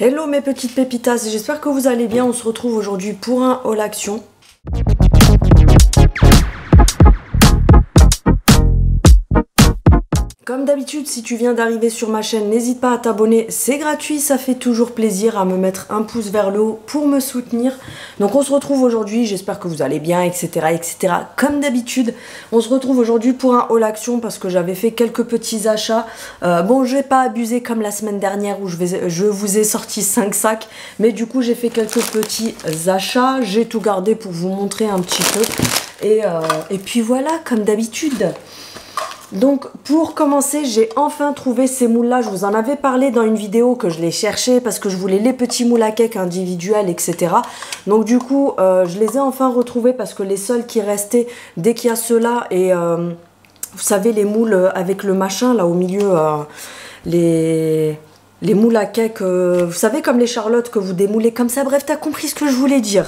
Hello mes petites pépitas, j'espère que vous allez bien. On se retrouve aujourd'hui pour un haul action. Comme d'habitude, si tu viens d'arriver sur ma chaîne, n'hésite pas à t'abonner, c'est gratuit, ça fait toujours plaisir à me mettre un pouce vers le haut pour me soutenir. Donc on se retrouve aujourd'hui, j'espère que vous allez bien, etc. etc. Comme d'habitude, on se retrouve aujourd'hui pour un haul action parce que j'avais fait quelques petits achats. Bon, je vais pas abuser comme la semaine dernière où je vous ai sorti 5 sacs, mais du coup j'ai fait quelques petits achats, j'ai tout gardé pour vous montrer un petit peu. Et puis voilà, comme d'habitude. Donc pour commencer, j'ai enfin trouvé ces moules là. Je vous en avais parlé dans une vidéo que je les cherchais parce que je voulais les petits moules à cake individuels, etc. Donc du coup je les ai enfin retrouvés parce que les seuls qui restaient dès qu'il y a ceux-là et vous savez les moules avec le machin là au milieu, les moules à cake, vous savez, comme les charlottes que vous démoulez comme ça. Bref, t'as compris ce que je voulais dire.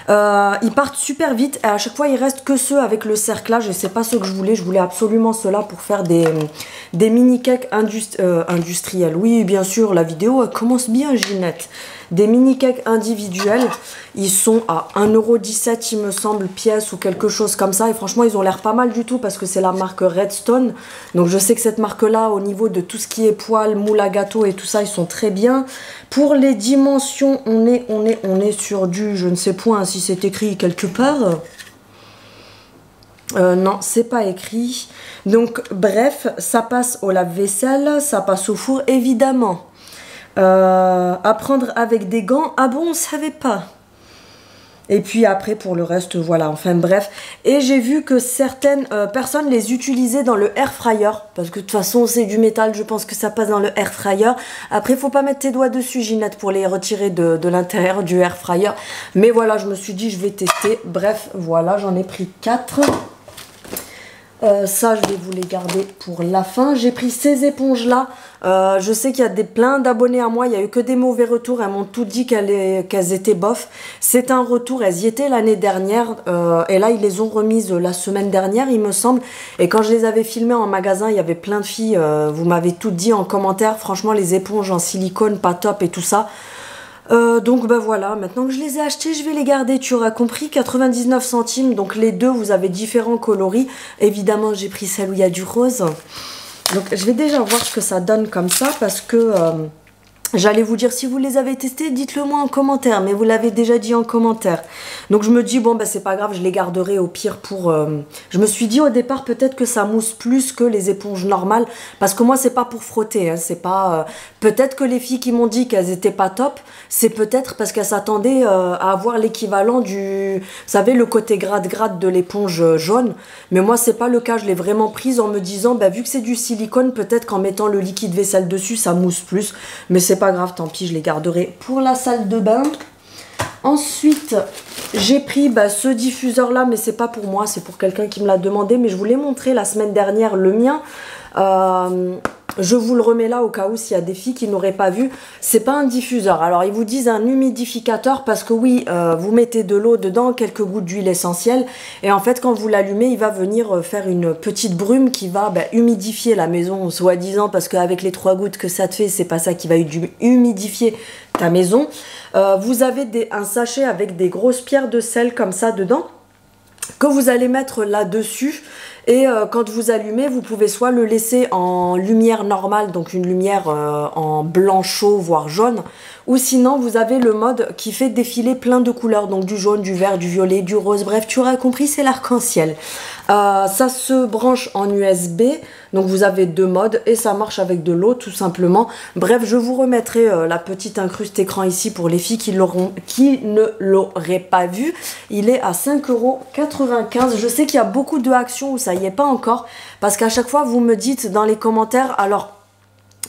Ils partent super vite et à chaque fois il reste que ceux avec le cerclage et c'est pas ce que je voulais absolument ceux-là pour faire des mini cakes industriels. Oui, bien sûr, la vidéo elle commence bien, Ginette. Des mini cakes individuels, ils sont à 1,17 € il me semble pièce ou quelque chose comme ça et franchement ils ont l'air pas mal du tout parce que c'est la marque Redstone. Donc je sais que cette marque là au niveau de tout ce qui est poêle, moule à gâteau et tout ça, ils sont très bien. Pour les dimensions, on est sur du, je ne sais point si c'est écrit quelque part. Non, c'est pas écrit. Donc bref, ça passe au lave-vaisselle, ça passe au four évidemment. À prendre avec des gants, ah bon, on savait pas. Et puis après pour le reste, voilà, enfin bref. Et j'ai vu que certaines personnes les utilisaient dans le air fryer. Parce que de toute façon c'est du métal, je pense que ça passe dans le air fryer. Après faut pas mettre tes doigts dessus, Ginette, pour les retirer de l'intérieur du air fryer. Mais voilà, je me suis dit je vais tester. Bref, voilà, j'en ai pris 4. Ça je vais vous les garder pour la fin. J'ai pris ces éponges là. Je sais qu'il y a plein d'abonnés à moi, il n'y a eu que des mauvais retours, elles m'ont tout dit qu'elles étaient bof. C'est un retour, elles y étaient l'année dernière et là ils les ont remises la semaine dernière il me semble. Et quand je les avais filmées en magasin, il y avait plein de filles, vous m'avez toutes dit en commentaire, franchement les éponges en silicone pas top et tout ça. Donc bah voilà, maintenant que je les ai achetés, je vais les garder, tu auras compris, 99 centimes, donc les deux, vous avez différents coloris. Évidemment, j'ai pris celle où il y a du rose. Donc je vais déjà voir ce que ça donne comme ça, parce que j'allais vous dire, si vous les avez testés, dites-le moi en commentaire, mais vous l'avez déjà dit en commentaire. Donc je me dis, bon bah c'est pas grave, je les garderai au pire pour... Je me suis dit au départ peut-être que ça mousse plus que les éponges normales, parce que moi c'est pas pour frotter, hein, c'est pas... Peut-être que les filles qui m'ont dit qu'elles étaient pas top, c'est peut-être parce qu'elles s'attendaient à avoir l'équivalent du... Vous savez, le côté gratte-gratte de l'éponge jaune. Mais moi c'est pas le cas, je l'ai vraiment prise en me disant, bah vu que c'est du silicone, peut-être qu'en mettant le liquide vaisselle dessus, ça mousse plus. Mais c'est pas grave, tant pis, je les garderai pour la salle de bain. Ensuite, j'ai pris ce diffuseur là, mais c'est pas pour moi, c'est pour quelqu'un qui me l'a demandé, mais je vous l'ai montré la semaine dernière, le mien. Je vous le remets là au cas où s'il y a des filles qui n'auraient pas vu. C'est pas un diffuseur. Alors ils vous disent un humidificateur parce que oui, vous mettez de l'eau dedans, quelques gouttes d'huile essentielle et en fait quand vous l'allumez, il va venir faire une petite brume qui va humidifier la maison, soi-disant, parce qu'avec les 3 gouttes que ça te fait, c'est pas ça qui va humidifier ta maison. Vous avez un sachet avec des grosses pierres de sel comme ça dedans que vous allez mettre là-dessus. Et quand vous allumez, vous pouvez soit le laisser en lumière normale, donc une lumière en blanc chaud, voire jaune, ou sinon vous avez le mode qui fait défiler plein de couleurs, donc du jaune, du vert, du violet, du rose, bref, tu auras compris, c'est l'arc-en-ciel. Ça se branche en USB, donc vous avez 2 modes et ça marche avec de l'eau tout simplement. Bref, je vous remettrai la petite incruste écran ici pour les filles qui ne l'auraient pas vu. Il est à 5,95 €. Je sais qu'il y a beaucoup de actions où ça y est pas encore, parce qu'à chaque fois vous me dites dans les commentaires, alors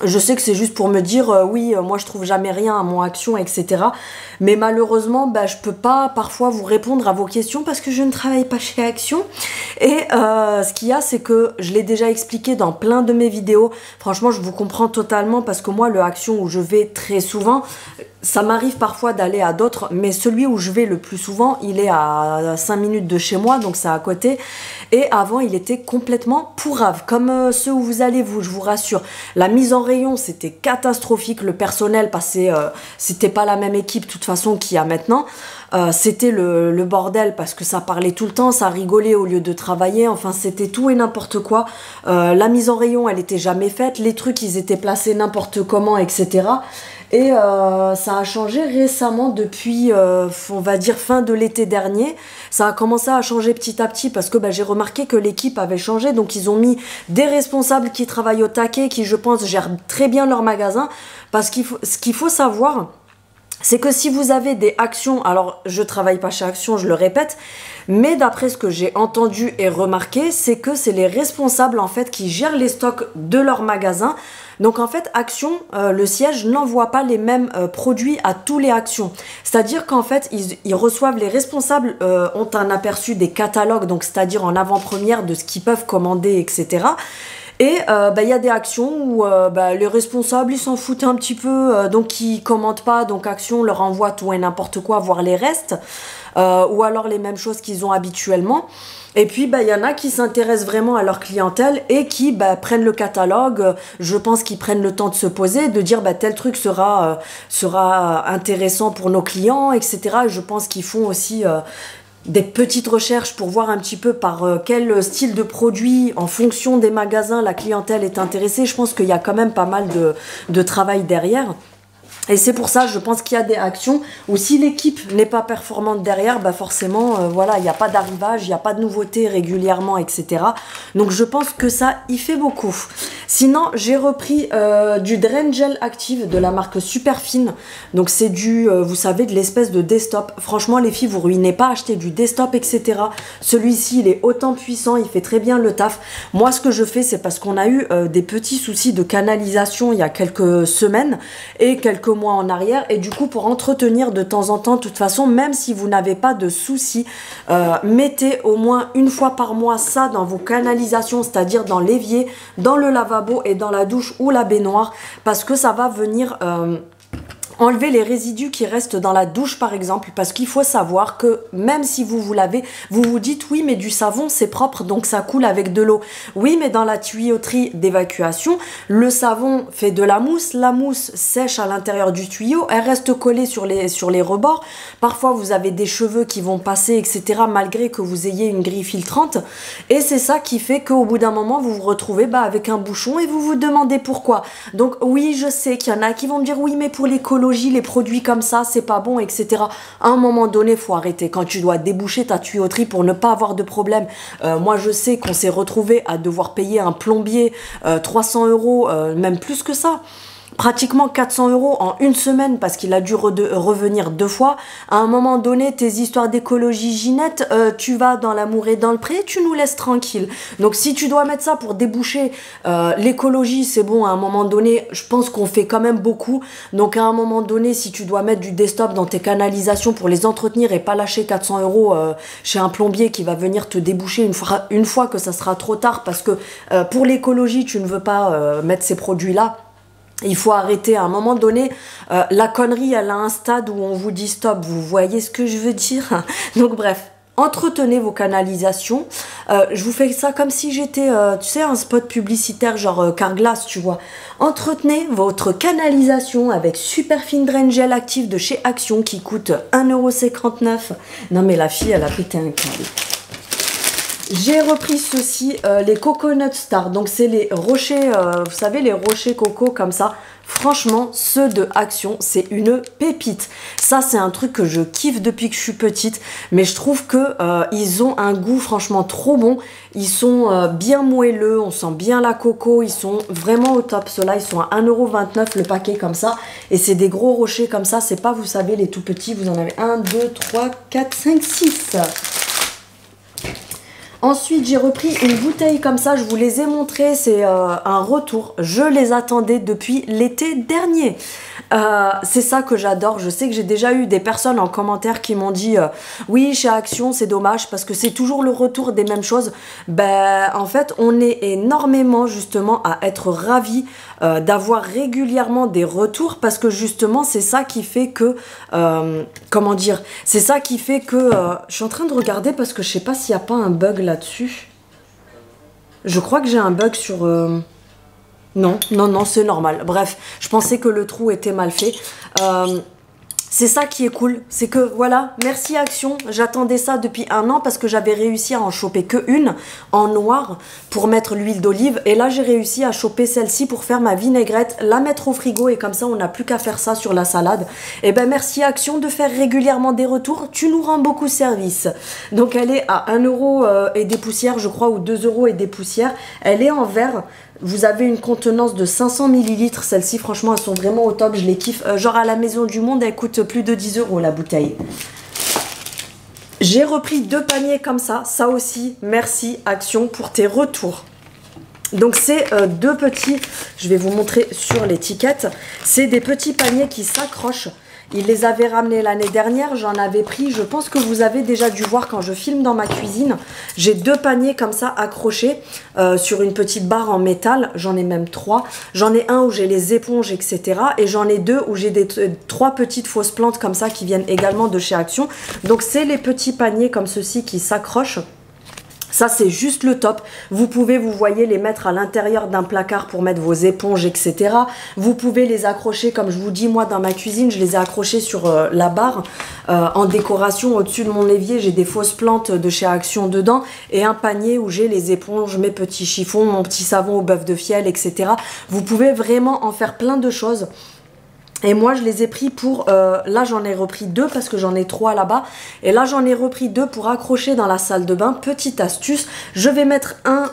je sais que c'est juste pour me dire oui, moi je trouve jamais rien à mon action, etc. Mais malheureusement, je peux pas parfois vous répondre à vos questions parce que je ne travaille pas chez Action. Et ce qu'il y a, c'est que je l'ai déjà expliqué dans plein de mes vidéos. Franchement, je vous comprends totalement parce que moi, le Action où je vais très souvent, Ça m'arrive parfois d'aller à d'autres, mais celui où je vais le plus souvent, il est à 5 minutes de chez moi, donc c'est à côté. Et avant, il était complètement pourrave, comme ceux où vous allez, je vous rassure. La mise en rayon, c'était catastrophique. Le personnel passait, c'était pas la même équipe, de toute façon, qu'il y a maintenant. C'était le bordel parce que ça parlait tout le temps, ça rigolait au lieu de travailler. Enfin, c'était tout et n'importe quoi. La mise en rayon, elle était jamais faite. Les trucs, ils étaient placés n'importe comment, etc. Et ça a changé récemment depuis, on va dire, fin de l'été dernier. Ça a commencé à changer petit à petit parce que j'ai remarqué que l'équipe avait changé. Donc, ils ont mis des responsables qui travaillent au taquet, qui, je pense, gèrent très bien leur magasin. Parce ce qu'il faut savoir, c'est que si vous avez des actions, alors je travaille pas chez Action, je le répète, mais d'après ce que j'ai entendu et remarqué, c'est que c'est les responsables en fait qui gèrent les stocks de leur magasin. Donc en fait, Action, le siège n'envoie pas les mêmes produits à tous les Actions. C'est-à-dire qu'en fait, ils reçoivent, les responsables ont un aperçu des catalogues, donc c'est-à-dire en avant-première de ce qu'ils peuvent commander, etc. Et y a des actions où les responsables ils s'en foutent un petit peu, donc ils commentent pas, donc Action leur envoie tout et n'importe quoi, voire les restes, ou alors les mêmes choses qu'ils ont habituellement. Et puis y en a qui s'intéressent vraiment à leur clientèle et qui prennent le catalogue. Je pense qu'ils prennent le temps de se poser, de dire tel truc sera intéressant pour nos clients, etc. Et je pense qu'ils font aussi des petites recherches pour voir un petit peu par quel style de produit, en fonction des magasins, la clientèle est intéressée. Je pense qu'il y a quand même pas mal de travail derrière. Et c'est pour ça, je pense qu'il y a des actions où si l'équipe n'est pas performante derrière, forcément, voilà, il n'y a pas d'arrivage, il n'y a pas de nouveautés régulièrement, etc. Donc je pense que ça y fait beaucoup. Sinon, j'ai repris du Drain Gel Active de la marque Superfine. Donc c'est du, vous savez, de l'espèce de desktop. Franchement, les filles, vous ruinez pas, achetez du desktop, etc. Celui-ci, il est autant puissant, il fait très bien le taf. Moi, ce que je fais, c'est parce qu'on a eu des petits soucis de canalisation il y a quelques semaines et quelques mois en arrière, et du coup pour entretenir de temps en temps, de toute façon, même si vous n'avez pas de soucis, mettez au moins une fois par mois ça dans vos canalisations, c'est-à-dire dans l'évier, dans le lavabo et dans la douche ou la baignoire, parce que ça va venir enlever les résidus qui restent dans la douche par exemple, parce qu'il faut savoir que même si vous lavez, vous vous dites oui mais du savon c'est propre donc ça coule avec de l'eau. Oui mais dans la tuyauterie d'évacuation, le savon fait de la mousse sèche à l'intérieur du tuyau, elle reste collée sur les rebords. Parfois vous avez des cheveux qui vont passer etc. malgré que vous ayez une grille filtrante, et c'est ça qui fait qu'au bout d'un moment vous vous retrouvez avec un bouchon et vous vous demandez pourquoi. Donc oui, je sais qu'il y en a qui vont me dire oui mais pour l'écologie, les produits comme ça, c'est pas bon, etc. À un moment donné, il faut arrêter. Quand tu dois déboucher ta tuyauterie pour ne pas avoir de problème. Moi, je sais qu'on s'est retrouvé à devoir payer un plombier 300 €, même plus que ça. Pratiquement 400 € en une semaine parce qu'il a dû revenir 2 fois. À un moment donné, tes histoires d'écologie, Ginette, tu vas dans l'amour et dans le pré, tu nous laisses tranquille. Donc si tu dois mettre ça pour déboucher l'écologie, c'est bon, à un moment donné, je pense qu'on fait quand même beaucoup. Donc à un moment donné, si tu dois mettre du desktop dans tes canalisations pour les entretenir et pas lâcher 400 € chez un plombier qui va venir te déboucher une fois que ça sera trop tard, parce que pour l'écologie, tu ne veux pas mettre ces produits-là. Il faut arrêter à un moment donné. La connerie, elle a un stade où on vous dit stop. Vous voyez ce que je veux dire? Donc bref, entretenez vos canalisations. Je vous fais ça comme si j'étais, tu sais, un spot publicitaire genre Carglass, tu vois. Entretenez votre canalisation avec Superfine Drain Gel Active de chez Action qui coûte 1,59 €. Non mais la fille, elle a pété un câble. J'ai repris ceci, les Coconut Star. Donc c'est les rochers, vous savez, les rochers coco comme ça. Franchement, ceux de Action, c'est une pépite. Ça, c'est un truc que je kiffe depuis que je suis petite. Mais je trouve que ils ont un goût franchement trop bon. Ils sont bien moelleux, on sent bien la coco. Ils sont vraiment au top. Ceux-là, ils sont à 1,29 € le paquet comme ça. Et c'est des gros rochers comme ça. C'est pas, vous savez, les tout petits. Vous en avez 1, 2, 3, 4, 5, 6. Ensuite, j'ai repris une bouteille comme ça, je vous les ai montrées, c'est un retour. Je les attendais depuis l'été dernier. C'est ça que j'adore. Je sais que j'ai déjà eu des personnes en commentaire qui m'ont dit oui, chez Action, c'est dommage parce que c'est toujours le retour des mêmes choses. Ben, en fait, on est énormément justement à être ravis d'avoir régulièrement des retours parce que justement, c'est ça qui fait que... comment dire? C'est ça qui fait que... je suis en train de regarder parce que je sais pas s'il n'y a pas un bug là-dessus. Je crois que j'ai un bug sur... Non, non, non, c'est normal. Bref, je pensais que le trou était mal fait. C'est ça qui est cool. C'est que, voilà, merci Action. J'attendais ça depuis 1 an parce que j'avais réussi à en choper que une en noir pour mettre l'huile d'olive. Et là, j'ai réussi à choper celle-ci pour faire ma vinaigrette, la mettre au frigo et comme ça, on n'a plus qu'à faire ça sur la salade. Et ben, merci Action de faire régulièrement des retours. Tu nous rends beaucoup service. Donc, elle est à 1 euro et des poussières, je crois, ou 2 euros et des poussières. Elle est en verre. Vous avez une contenance de 500 ml. Celles-ci, franchement, elles sont vraiment au top. Je les kiffe. Genre à la Maison du Monde, elles coûtent plus de 10 euros la bouteille. J'ai repris 2 paniers comme ça. Ça aussi, merci Action pour tes retours. Donc c'est 2 petits, je vais vous montrer sur l'étiquette. C'est des petits paniers qui s'accrochent. Ils les avaient ramenés l'année dernière, j'en avais pris, je pense que vous avez déjà dû voir quand je filme dans ma cuisine. J'ai 2 paniers comme ça accrochés sur une petite barre en métal, j'en ai même 3. J'en ai un où j'ai les éponges, etc. Et j'en ai 2 où j'ai 3 petites fausses plantes comme ça qui viennent également de chez Action. Donc c'est les petits paniers comme ceci qui s'accrochent. Ça, c'est juste le top. Vous pouvez, vous voyez, les mettre à l'intérieur d'un placard pour mettre vos éponges, etc. Vous pouvez les accrocher, comme je vous dis, moi, dans ma cuisine, je les ai accrochés sur la barre. En décoration, au-dessus de mon évier, j'ai des fausses plantes de chez Action dedans et un panier où j'ai les éponges, mes petits chiffons, mon petit savon au bœuf de fiel, etc. Vous pouvez vraiment en faire plein de choses. Et moi, je les ai pris pour... là, j'en ai repris 2 parce que j'en ai 3 là-bas. Et là, j'en ai repris 2 pour accrocher dans la salle de bain. Petite astuce, je vais mettre un...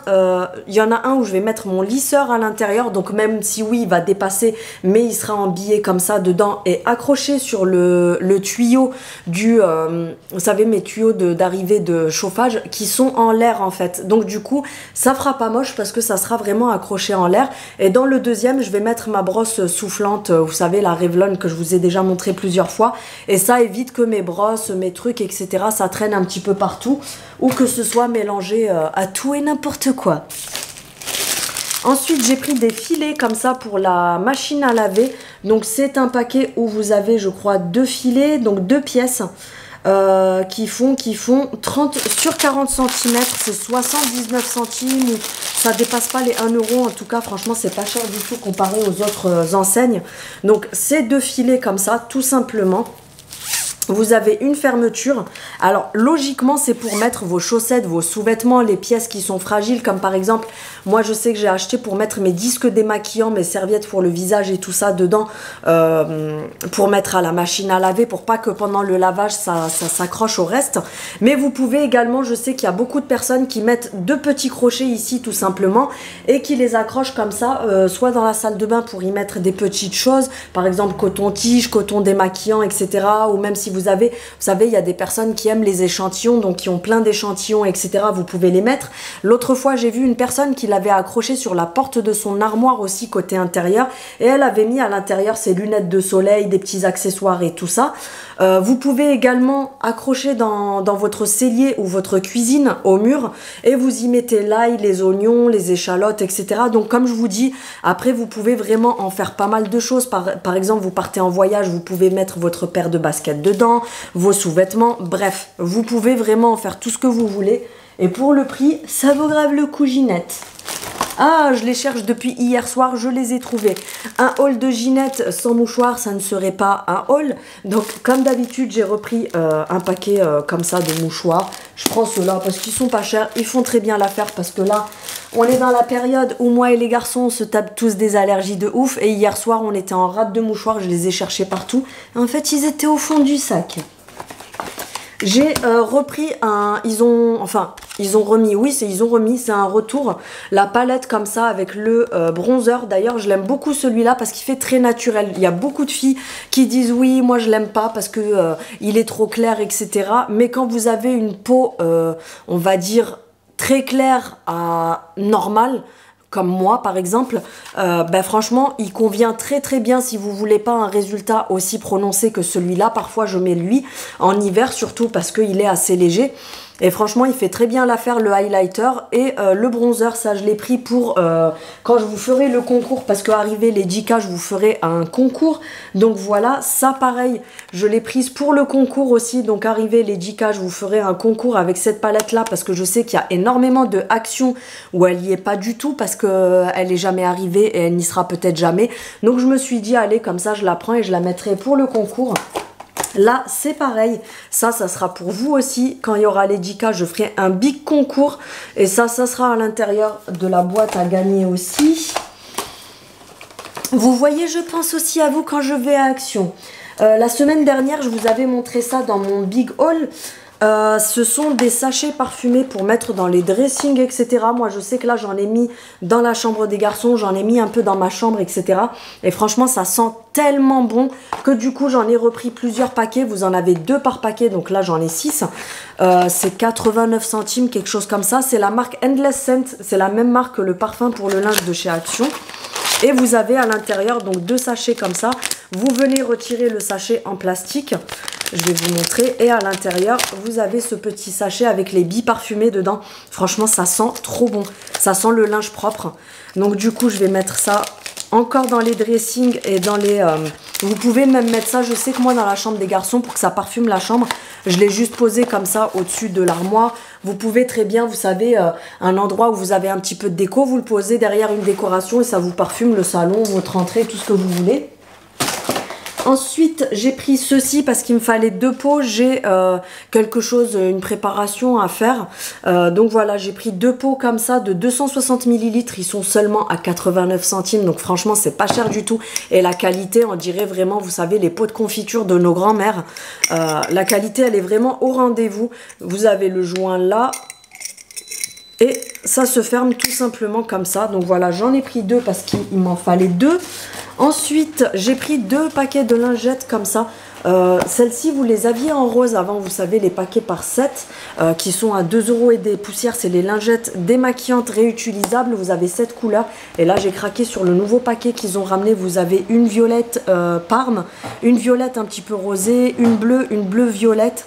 Il y en a un où je vais mettre mon lisseur à l'intérieur. Donc, même si oui, il va dépasser, mais il sera embillé comme ça dedans. Et accroché sur le tuyau du... vous savez, mes tuyaux d'arrivée de chauffage qui sont en l'air, en fait. Donc, du coup, ça fera pas moche parce que ça sera vraiment accroché en l'air. Et dans le deuxième, je vais mettre ma brosse soufflante. Vous savez, la Revlon que je vous ai déjà montré plusieurs fois, et ça évite que mes brosses, mes trucs, etc. ça traîne un petit peu partout ou que ce soit mélangé à tout et n'importe quoi. Ensuite, j'ai pris des filets comme ça pour la machine à laver. Donc c'est un paquet où vous avez, je crois, 2 filets, donc 2 pièces qui font 30 sur 40 cm, c'est 79 centimes, ça dépasse pas les 1 euro. En tout cas, franchement, c'est pas cher du tout comparé aux autres enseignes. Donc ces 2 filets comme ça, tout simplement. Vous avez une fermeture. Alors logiquement, c'est pour mettre vos chaussettes, vos sous-vêtements, les pièces qui sont fragiles, comme par exemple, moi je sais que j'ai acheté pour mettre mes disques démaquillants, mes serviettes pour le visage et tout ça dedans, pour mettre à la machine à laver, pour pas que pendant le lavage ça s'accroche au reste. Mais vous pouvez également, je sais qu'il y a beaucoup de personnes qui mettent 2 petits crochets ici tout simplement et qui les accrochent comme ça, soit dans la salle de bain pour y mettre des petites choses, par exemple coton-tige, coton démaquillant, etc. Ou même si vous savez, il y a des personnes qui aiment les échantillons, donc qui ont plein d'échantillons, etc. Vous pouvez les mettre. L'autre fois, j'ai vu une personne qui l'avait accroché sur la porte de son armoire aussi, côté intérieur, et elle avait mis à l'intérieur ses lunettes de soleil, des petits accessoires et tout ça. Vous pouvez également accrocher dans votre cellier ou votre cuisine au mur, et vous y mettez l'ail, les oignons, les échalotes, etc. Donc comme je vous dis, après vous pouvez vraiment en faire pas mal de choses. Par exemple, vous partez en voyage, vous pouvez mettre votre paire de baskets dedans, vos sous-vêtements, bref, vous pouvez vraiment en faire tout ce que vous voulez. Et pour le prix, ça vaut grave le coup, Ginette. Ah, je les cherche depuis hier soir, je les ai trouvés. Un haul de Ginette sans mouchoir, ça ne serait pas un haul. Donc, comme d'habitude, j'ai repris un paquet comme ça de mouchoirs. Je prends ceux-là parce qu'ils sont pas chers. Ils font très bien l'affaire parce que là, on est dans la période où moi et les garçons, on se tape tous des allergies de ouf. Et hier soir, on était en rate de mouchoirs, je les ai cherchés partout. En fait, ils étaient au fond du sac. J'ai repris ils ont remis, c'est un retour, la palette comme ça avec le bronzer. D'ailleurs, je l'aime beaucoup celui-là parce qu'il fait très naturel. Il y a beaucoup de filles qui disent oui, moi je l'aime pas parce que il est trop clair, etc. Mais quand vous avez une peau, on va dire, très claire à normale, comme moi par exemple, ben franchement il convient très bien si vous voulez pas un résultat aussi prononcé que celui-là. Parfois je mets lui en hiver, surtout parce qu'il est assez léger. Et franchement, il fait très bien l'affaire, le highlighter et le bronzer. Ça, je l'ai pris pour quand je vous ferai le concours. Parce qu'arrivé les 10K, je vous ferai un concours. Donc voilà, ça pareil, je l'ai prise pour le concours aussi. Donc arrivé les 10K, je vous ferai un concours avec cette palette-là. Parce que je sais qu'il y a énormément de actions où elle n'y est pas du tout. Parce qu'elle n'est jamais arrivée et elle n'y sera peut-être jamais. Donc je me suis dit, allez, comme ça, je la prends et je la mettrai pour le concours. Là, c'est pareil. Ça sera pour vous aussi. Quand il y aura les 10K, je ferai un big concours. Et ça sera à l'intérieur de la boîte à gagner aussi. Vous voyez, je pense aussi à vous quand je vais à Action. La semaine dernière, je vous avais montré ça dans mon big haul. Ce sont des sachets parfumés pour mettre dans les dressings, etc. Moi, je sais que là, j'en ai mis dans la chambre des garçons, j'en ai mis un peu dans ma chambre, etc. Et franchement, ça sent tellement bon que du coup, j'en ai repris plusieurs paquets. Vous en avez 2 par paquet, donc là, j'en ai 6. C'est 89 centimes, quelque chose comme ça. C'est la marque Endless Scent. C'est la même marque que le parfum pour le linge de chez Action. Et vous avez à l'intérieur donc 2 sachets comme ça. Vous venez retirer le sachet en plastique. Je vais vous montrer. Et à l'intérieur, vous avez ce petit sachet avec les billes parfumées dedans. Franchement, ça sent trop bon. Ça sent le linge propre. Donc du coup, je vais mettre ça encore dans les dressings et dans les... vous pouvez même mettre ça, je sais que moi, dans la chambre des garçons, pour que ça parfume la chambre, je l'ai juste posé comme ça au-dessus de l'armoire. Vous pouvez très bien, vous savez, un endroit où vous avez un petit peu de déco, vous le posez derrière une décoration et ça vous parfume le salon, votre entrée, tout ce que vous voulez. Ensuite, j'ai pris ceci parce qu'il me fallait 2 pots. J'ai quelque chose, une préparation à faire. Donc voilà, j'ai pris 2 pots comme ça de 260 ml. Ils sont seulement à 89 centimes. Donc franchement, c'est pas cher du tout. Et la qualité, on dirait vraiment, vous savez, les pots de confiture de nos grands-mères. La qualité, elle est vraiment au rendez-vous. Vous avez le joint là. Et ça se ferme tout simplement comme ça. Donc voilà, j'en ai pris 2 parce qu'il m'en fallait 2. Ensuite, j'ai pris 2 paquets de lingettes comme ça. Celles-ci, vous les aviez en rose avant, vous savez, les paquets par 7 qui sont à 2 € et des poussières. C'est les lingettes démaquillantes réutilisables. Vous avez 7 couleurs. Et là, j'ai craqué sur le nouveau paquet qu'ils ont ramené. Vous avez une violette parme, une violette un petit peu rosée, une bleue violette,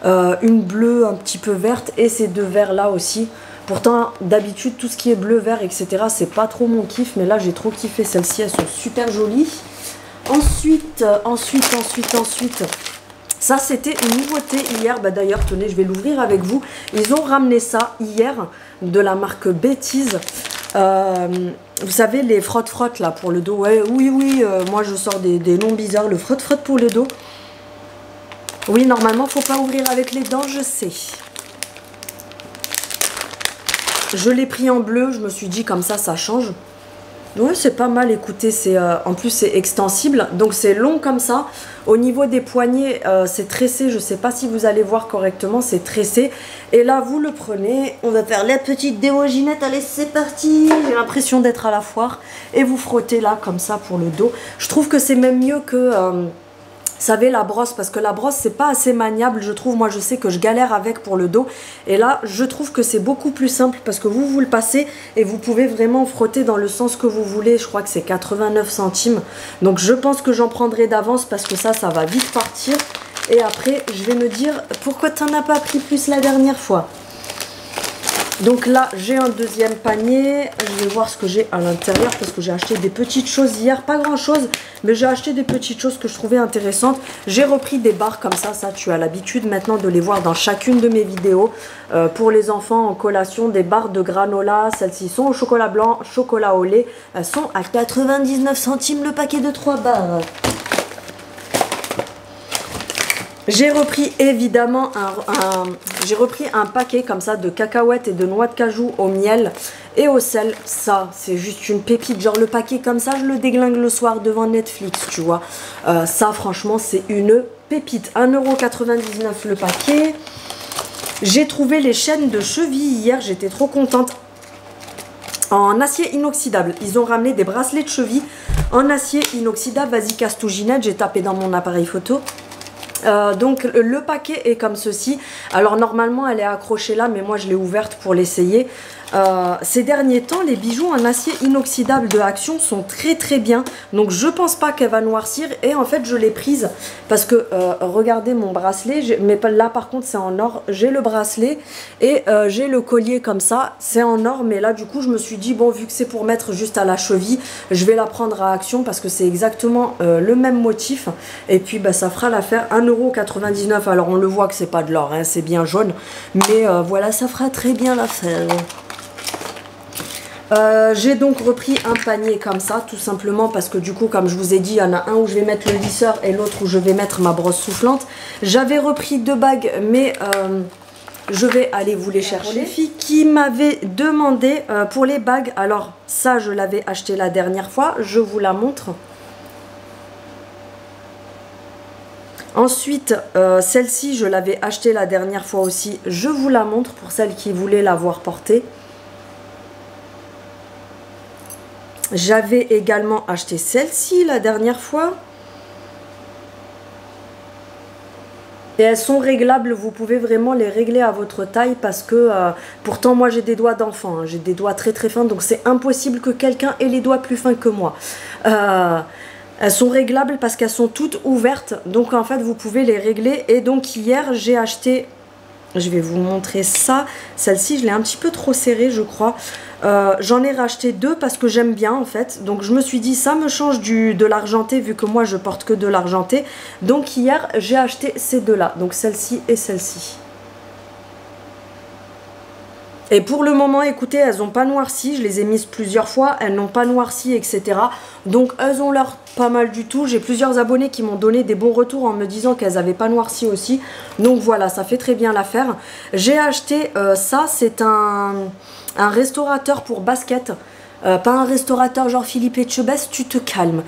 une bleue un petit peu verte et ces 2 verts là aussi. Pourtant, d'habitude, tout ce qui est bleu, vert, etc., c'est pas trop mon kiff. Mais là, j'ai trop kiffé. Celles-ci, elles sont super jolies. Ensuite, ça, c'était une nouveauté hier. Bah, d'ailleurs, tenez, je vais l'ouvrir avec vous. Ils ont ramené ça hier de la marque Bêtise. Vous savez, les frotte-frotte, là, pour le dos. Ouais, oui, moi, je sors des noms bizarres. Le frotte-frotte pour le dos. Oui, normalement, faut pas ouvrir avec les dents, je sais. Je l'ai pris en bleu, je me suis dit comme ça change. Ouais, c'est pas mal, écoutez, en plus c'est extensible, donc c'est long comme ça. Au niveau des poignets, c'est tressé, je sais pas si vous allez voir correctement, c'est tressé. Et là, vous le prenez, on va faire la petite déoginette, allez, c'est parti. J'ai l'impression d'être à la foire. Et vous frottez là, comme ça, pour le dos. Je trouve que c'est même mieux que... vous savez, la brosse, parce que la brosse, c'est pas assez maniable, je trouve. Moi, je sais que je galère avec pour le dos. Et là, je trouve que c'est beaucoup plus simple parce que vous le passez et vous pouvez vraiment frotter dans le sens que vous voulez. Je crois que c'est 89 centimes. Donc, je pense que j'en prendrai d'avance parce que ça va vite partir. Et après, je vais me dire, pourquoi t'en as pas pris plus la dernière fois ? Donc là, j'ai un deuxième panier. Je vais voir ce que j'ai à l'intérieur parce que j'ai acheté des petites choses hier. Pas grand chose, mais j'ai acheté des petites choses que je trouvais intéressantes. J'ai repris des barres comme ça. Ça, tu as l'habitude maintenant de les voir dans chacune de mes vidéos. Pour les enfants en collation, des barres de granola. Celles-ci sont au chocolat blanc, chocolat au lait. Elles sont à 99 centimes le paquet de 3 barres. J'ai repris évidemment un paquet comme ça de cacahuètes et de noix de cajou au miel et au sel. Ça, c'est juste une pépite. Genre le paquet comme ça, je le déglingue le soir devant Netflix, tu vois. Ça, franchement, c'est une pépite. 1,99 € le paquet. J'ai trouvé les chaînes de cheville hier. J'étais trop contente. En acier inoxydable. Ils ont ramené des bracelets de cheville en acier inoxydable. Vas-y, casse tout, Ginette. J'ai tapé dans mon appareil photo. Donc le paquet est comme ceci. Alors normalement elle est accrochée là, mais moi je l'ai ouverte pour l'essayer. Ces derniers temps, les bijoux en acier inoxydable de Action sont très bien. Donc je pense pas qu'elle va noircir. Et en fait je l'ai prise parce que regardez mon bracelet. Mais là par contre c'est en or. J'ai le bracelet et j'ai le collier comme ça. C'est en or, mais là du coup je me suis dit bon, vu que c'est pour mettre juste à la cheville, je vais la prendre à Action parce que c'est exactement le même motif. Et puis bah, ça fera l'affaire. 1,99 €. Alors on le voit que c'est pas de l'or, hein, c'est bien jaune. Mais voilà, ça fera très bien l'affaire. J'ai donc repris un panier comme ça, tout simplement parce que du coup, comme je vous ai dit, il y en a un où je vais mettre le lisseur et l'autre où je vais mettre ma brosse soufflante. J'avais repris 2 bagues, mais je vais aller vous les chercher. Les filles qui m'avaient demandé pour les bagues, alors ça je l'avais acheté la dernière fois, je vous la montre. Ensuite, celle-ci je l'avais achetée la dernière fois aussi, je vous la montre pour celles qui voulaient l'avoir portée. J'avais également acheté celle-ci la dernière fois. Et elles sont réglables, vous pouvez vraiment les régler à votre taille parce que pourtant moi j'ai des doigts d'enfant, hein, j'ai des doigts très fins, donc c'est impossible que quelqu'un ait les doigts plus fins que moi. Elles sont réglables parce qu'elles sont toutes ouvertes, donc en fait vous pouvez les régler. Et donc hier j'ai acheté, je vais vous montrer ça, celle-ci je l'ai un petit peu trop serrée je crois. J'en ai racheté 2 parce que j'aime bien en fait. Donc je me suis dit ça me change de l'argenté vu que moi je porte que de l'argenté. Donc hier j'ai acheté ces 2 là. Donc celle-ci et celle-ci. Et pour le moment, écoutez, elles n'ont pas noirci. Je les ai mises plusieurs fois. Elles n'ont pas noirci, etc. Donc elles ont l'air pas mal du tout. J'ai plusieurs abonnés qui m'ont donné des bons retours en me disant qu'elles n'avaient pas noirci aussi. Donc voilà, ça fait très bien l'affaire. J'ai acheté ça. C'est un restaurateur pour basket. Pas un restaurateur genre Philippe Etchebest, tu te calmes.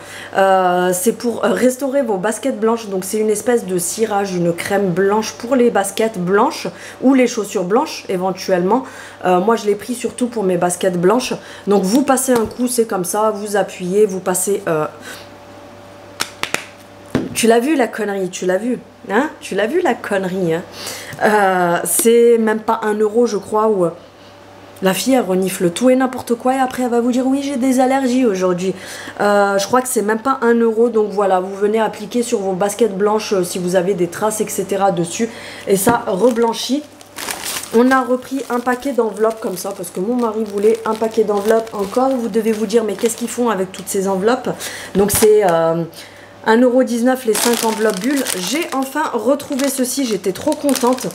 C'est pour restaurer vos baskets blanches. Donc c'est une espèce de cirage, une crème blanche pour les baskets blanches ou les chaussures blanches éventuellement. Moi je l'ai pris surtout pour mes baskets blanches. Donc vous passez un coup, c'est comme ça, vous appuyez, vous passez... Tu l'as vu la connerie, tu l'as vu, hein? Tu l'as vu la connerie, hein? C'est même pas 1 € je crois, ou... La fille, elle renifle tout et n'importe quoi et après elle va vous dire oui j'ai des allergies aujourd'hui. Je crois que c'est même pas 1 €. Donc voilà, vous venez appliquer sur vos baskets blanches si vous avez des traces etc. dessus. Et ça reblanchit. On a repris un paquet d'enveloppes comme ça parce que mon mari voulait un paquet d'enveloppes encore. Vous devez vous dire mais qu'est-ce qu'ils font avec toutes ces enveloppes? Donc c'est... 1,19 € les 5 enveloppes bulles. J'ai enfin retrouvé ceci, j'étais trop contente.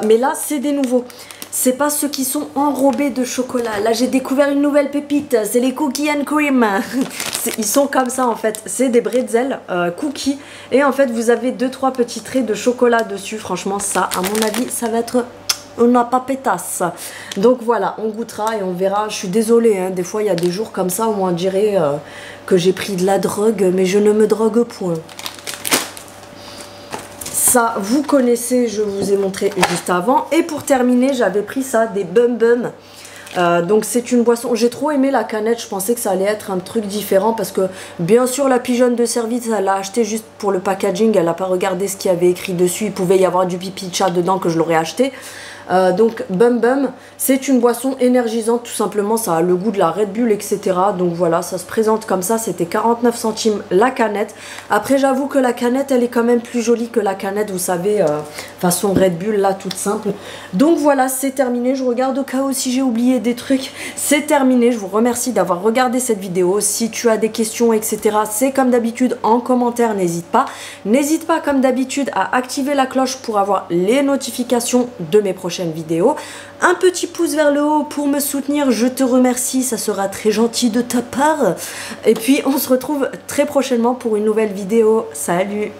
Mais là c'est des nouveaux. C'est pas ceux qui sont enrobés de chocolat. Là, j'ai découvert une nouvelle pépite. C'est les cookies and cream. Ils sont comme ça, en fait. C'est des bretzels cookies. Et en fait, vous avez 2-3 petits traits de chocolat dessus. Franchement, ça, à mon avis, ça va être... On n'a pas pétasse. Donc voilà, on goûtera et on verra. Je suis désolée, hein, des fois, il y a des jours comme ça où on dirait que j'ai pris de la drogue. Mais je ne me drogue point. Ça, vous connaissez, je vous ai montré juste avant. Et pour terminer, j'avais pris ça, des Bum Bum. Donc c'est une boisson, j'ai trop aimé la canette, je pensais que ça allait être un truc différent parce que bien sûr la pigeonne de service elle l'a acheté juste pour le packaging, elle n'a pas regardé ce qu'il y avait écrit dessus, il pouvait y avoir du pipi de chat dedans que je l'aurais acheté. Donc Bum Bum, c'est une boisson énergisante tout simplement, ça a le goût de la Red Bull etc. Donc voilà, ça se présente comme ça, c'était 49 centimes la canette. Après j'avoue que la canette elle est quand même plus jolie que la canette, vous savez, façon Red Bull là toute simple. Donc voilà, c'est terminé, je regarde au cas où si j'ai oublié des trucs, c'est terminé. Je vous remercie d'avoir regardé cette vidéo. Si tu as des questions etc, c'est comme d'habitude en commentaire, n'hésite pas. N'hésite pas comme d'habitude à activer la cloche pour avoir les notifications de mes prochaines vidéos. Un petit pouce vers le haut pour me soutenir, je te remercie, ça sera très gentil de ta part. Et puis on se retrouve très prochainement pour une nouvelle vidéo. Salut!